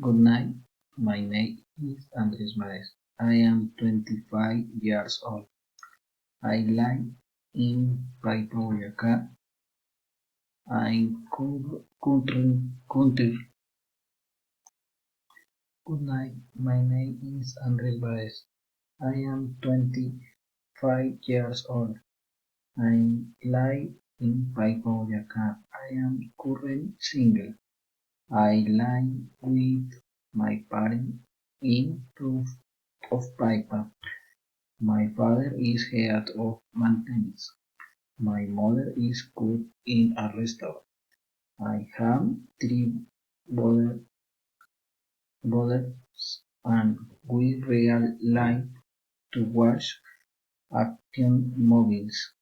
Good night. My name is Andres Mares. I am 25 years old. I live in Paipa, Boyacá. I'm country. Good night. My name is Andres Mares. I am 25 years old. I live in Paipa, Boyacá. I am currently single. I live with my parents in roof of Paipa. My father is head of maintenance. My mother is cook in a restaurant. I have three brothers and we really like to watch action movies.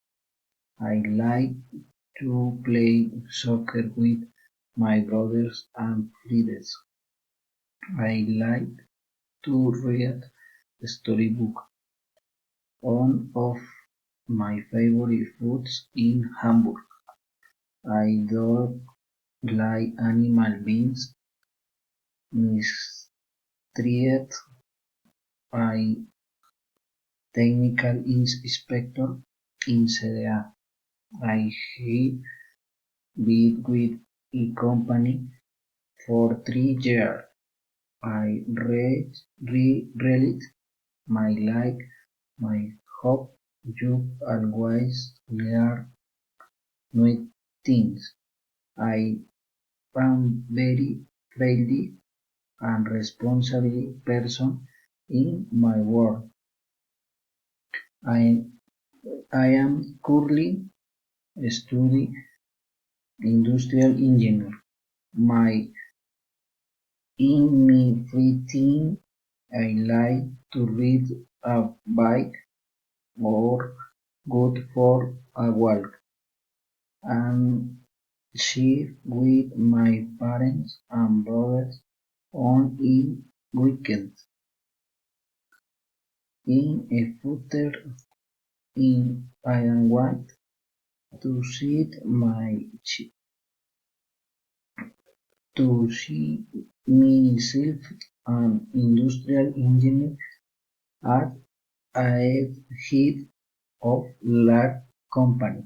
I like to play soccer with my brothers and friends. I like to read storybook. One of my favorite foods in Hamburg. I don't like animal beings mistreated. I technical inspector in CDA. I have been with a company for 3 years. I read my like my hope you always learn new things. I am very friendly and responsible person in my work. I, I am currently studying industrial engineer. My in my free time, I like to read a bike or go for a walk and share with my parents and brothers on a weekend. In a footer in I want to see to see myself an industrial engineer at a head of large company.